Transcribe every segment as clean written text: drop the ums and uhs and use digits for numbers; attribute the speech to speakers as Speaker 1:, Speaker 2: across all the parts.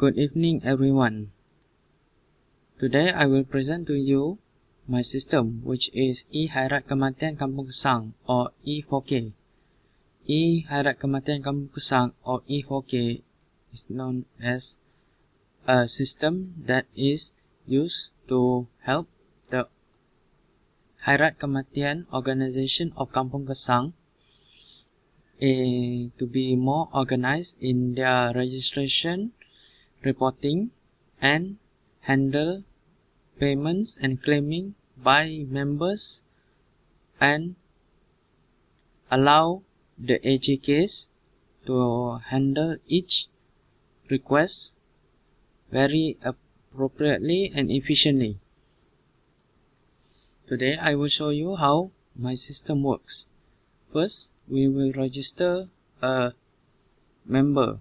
Speaker 1: Good evening everyone. Today I will present to you my system, which is Khairat Kematian Kampung Kesang or E4K. Khairat Kematian Kampung Kesang or E4K is known as a system that is used to help the Khairat Kematian organization of Kampung Kesang to be more organized in their registration, reporting, and handle payments and claiming by members, and allow the AJKs to handle each request very appropriately and efficiently. Today I will show you how my system works. First, we will register a member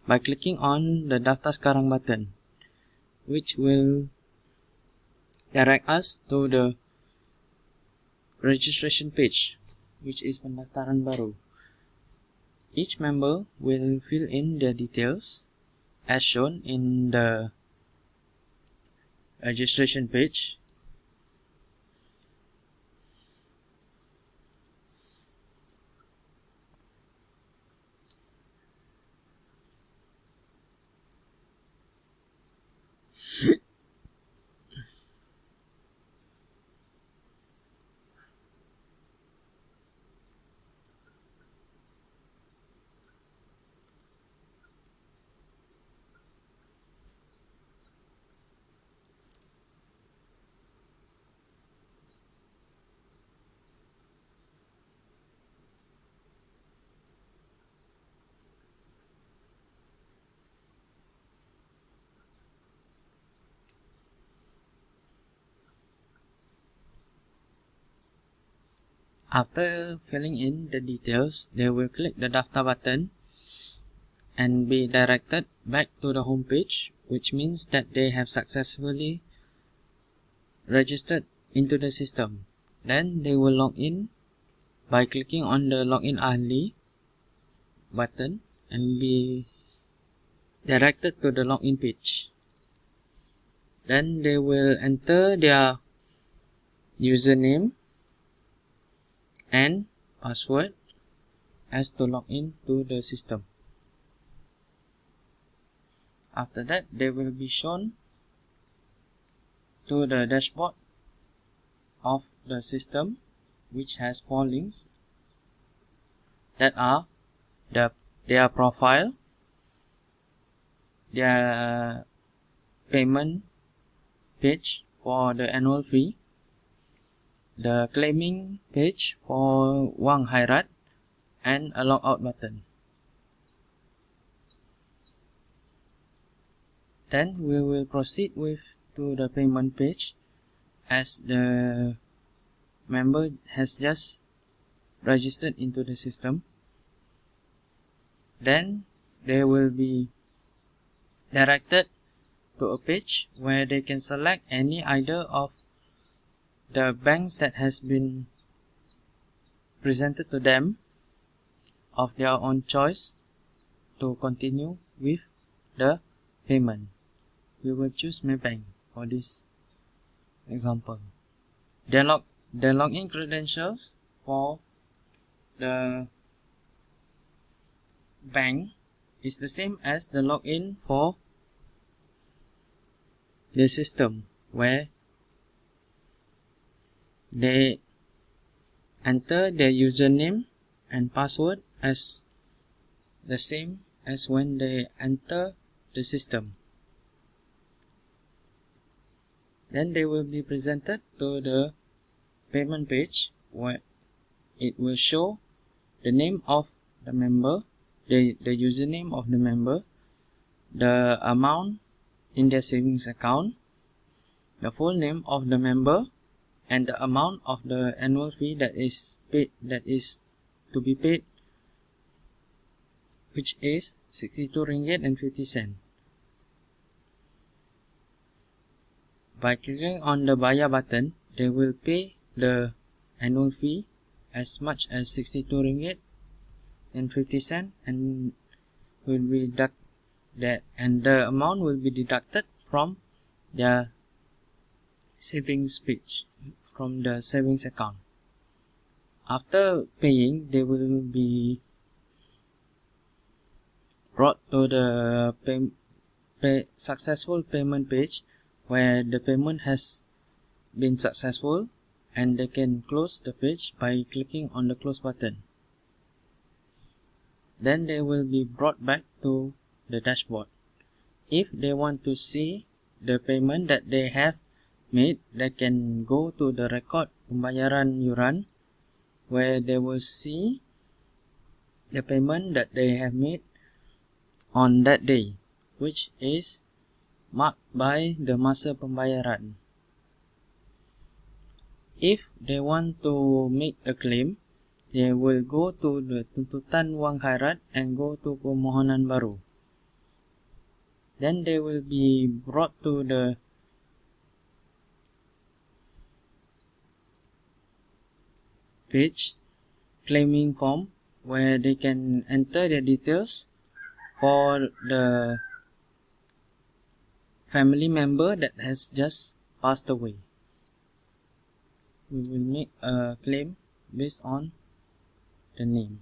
Speaker 1: by clicking on the Daftar Sekarang button, which will direct us to the registration page, which is pendaftaran baru. Each member will fill in their details as shown in the registration page. After filling in the details, they will click the Daftar button and be directed back to the home page, which means that they have successfully registered into the system. Then they will log in by clicking on the Login Ahli button and be directed to the login page. Then they will enter their username and password as to log in to the system. After that, they will be shown to the dashboard of the system, which has 4 links that are their profile, their payment page for the annual fee, the claiming page for Wang Khairat, and a logout button. Then we will proceed to the payment page, as the member has just registered into the system. Then they will be directed to a page where they can select any either of the banks that has been presented to them of their own choice to continue with the payment. We will choose Maybank for this example. The login credentials for the bank is the same as the login for the system, where they enter their username and password as the same as when they enter the system. Then they will be presented to the payment page, where it will show the name of the member, the username of the member, the amount in their savings account, the full name of the member, and the amount of the annual fee that is to be paid, which is 62 ringgit and 50 cents. By clicking on the Bayar button, they will pay the annual fee as much as 62 ringgit and 50 cents and will be and the amount will be deducted from their savings page, from the savings account. After paying, they will be brought to the successful payment page, where the payment has been successful, and they can close the page by clicking on the close button. Then they will be brought back to the dashboard. If they want to see the payment that they have made, they can go to the record pembayaran yuran, where they will see the payment that they have made on that day, which is marked by the masa pembayaran. If they want to make a claim, they will go to the tuntutan wang khairat and go to permohonan baru. Then they will be brought to the page claiming form, where they can enter their details for the family member that has just passed away. We will make a claim based on the name.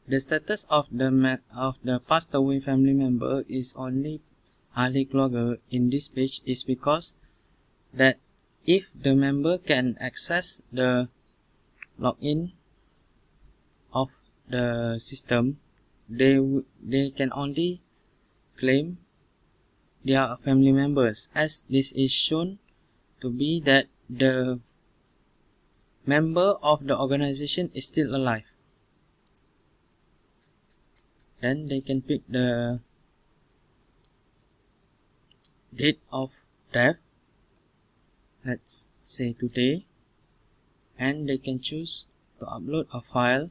Speaker 1: The status of the passed away family member is only ahli keluarga in this page is because that if the member can access the login of the system, they can only claim their family members, as this is shown to be that the member of the organization is still alive. Then they can pick the date of death, let's say today, and they can choose to upload a file.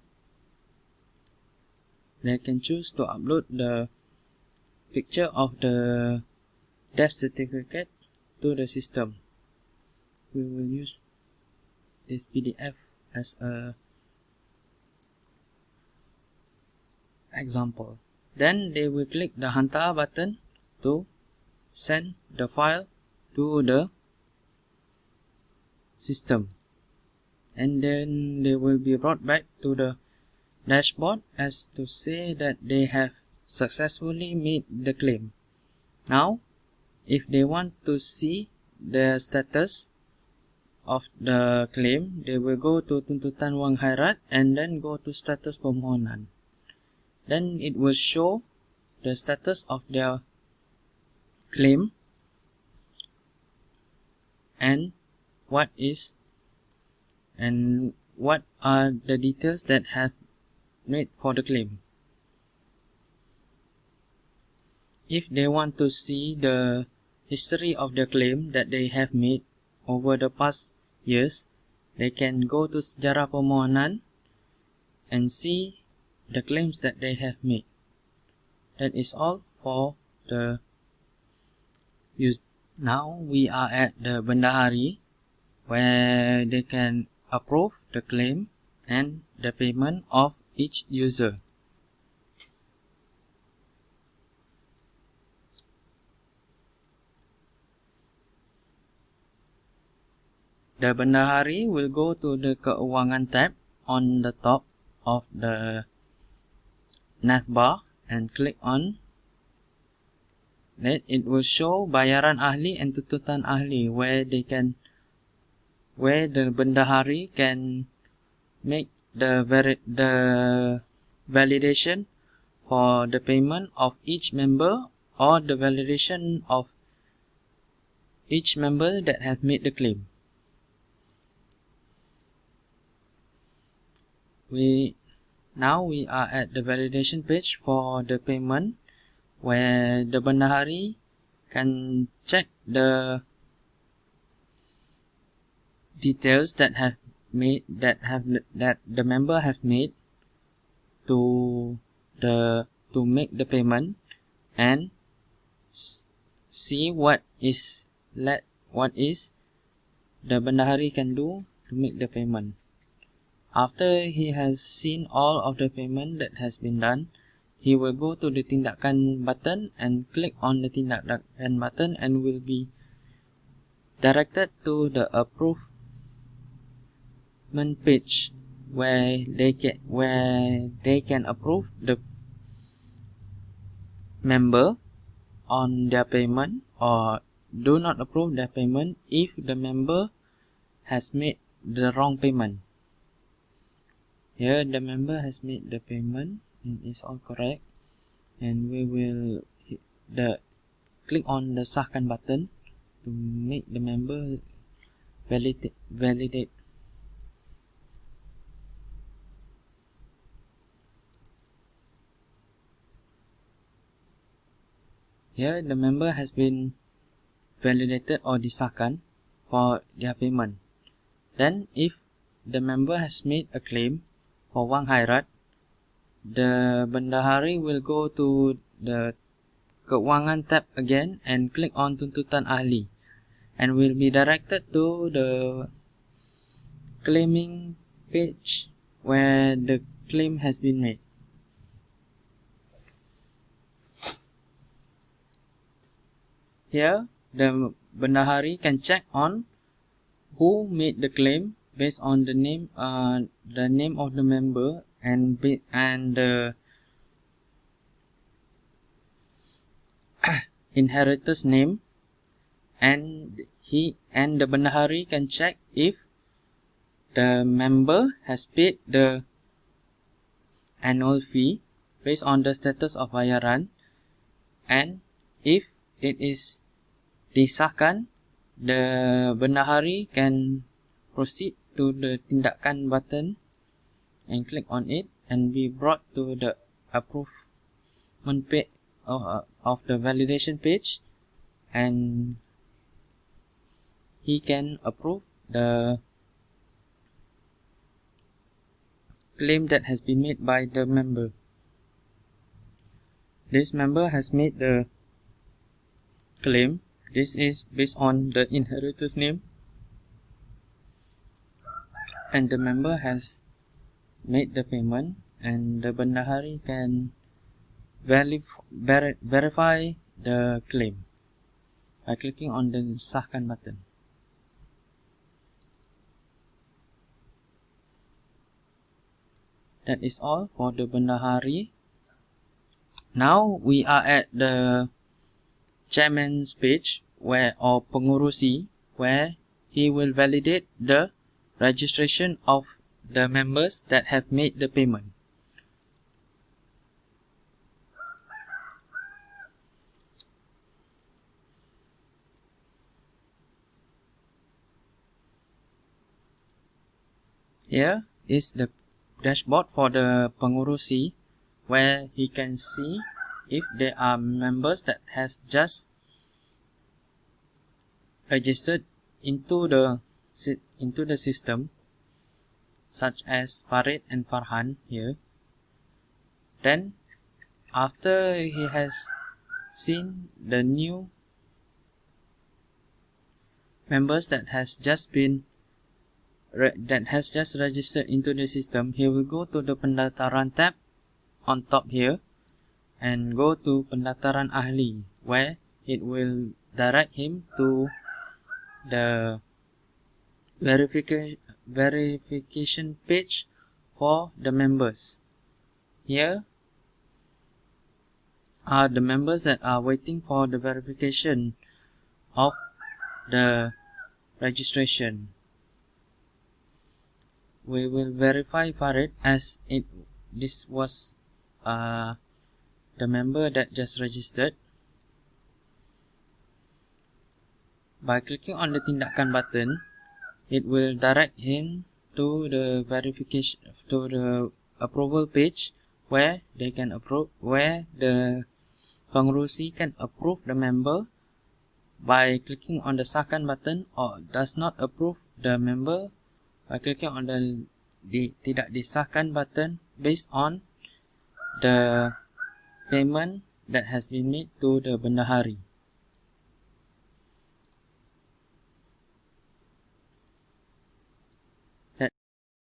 Speaker 1: They can choose to upload the picture of the death certificate to the system. We will use this PDF as a example. Then they will click the hantar button to send the file to the system, and then they will be brought back to the dashboard as to say that they have successfully made the claim. Now, if they want to see the status of the claim, they will go to tuntutan wang khairat and then go to status permohonan. Then it will show the status of their claim and what are the details that have made for the claim. If they want to see the history of the claim that they have made over the past years, they can go to sejarah permohonan and see the claims that they have made. That is all for the use. Now we are at the bendahari, where they can approve the claim and the payment of each user. The bendahari will go to the keuangan tab on the top of the navbar and click on it. It will show bayaran ahli and tuntutan ahli, where the bendahari can make the validation for the payment of each member, or the validation of each member that have made the claim. Now we are at the validation page for the payment, where the bendahari can check the details that the member have made to make the payment, and see what is the bendahari can do to make the payment. After he has seen all of the payment that has been done, he will go to the tindakan button and click on the tindakan button and will be directed to the approvement page where they can approve the member on their payment or do not approve their payment if the member has made the wrong payment. Here the member has made the payment and it's all correct, and we will click on the sahkan button to make the member validate. Here the member has been validated or disahkan for their payment. Then if the member has made a claim for wang khairat, the bendahari will go to the keuangan tab again and click on tuntutan ahli and will be directed to the claiming page where the claim has been made. Here the bendahari can check on who made the claim based on the name of the member and the inheritor's name, and the bendahari can check if the member has paid the annual fee based on the status of bayaran, and if it is disahkan, the bendahari can proceed to the tindakan button and click on it and be brought to the approvement page of the validation page, and he can approve the claim that has been made by the member. This member has made the claim. This is based on the inheritor's name, and the member has made the payment, and the bendahari can verify the claim by clicking on the sahkan button. That is all for the bendahari. Now we are at the chairman's page or pengurusi, where he will validate the registration of the members that have made the payment. Here is the dashboard for the pengurusi, where he can see if there are members that has just registered into the system, such as Farid and Farhan here. Then after he has seen the new members that has just registered into the system, he will go to the pendaftaran tab on top here and go to pendaftaran ahli, where it will direct him to the verification page for the members. Here are the members that are waiting for the verification of the registration. We will verify Farid as this was the member that just registered by clicking on the tindakan button. It will direct him to the approval page where they can approve, where the pengurusi can approve the member by clicking on the sahkan button, or does not approve the member by clicking on the tidak disahkan button based on the payment that has been made to the bendahari.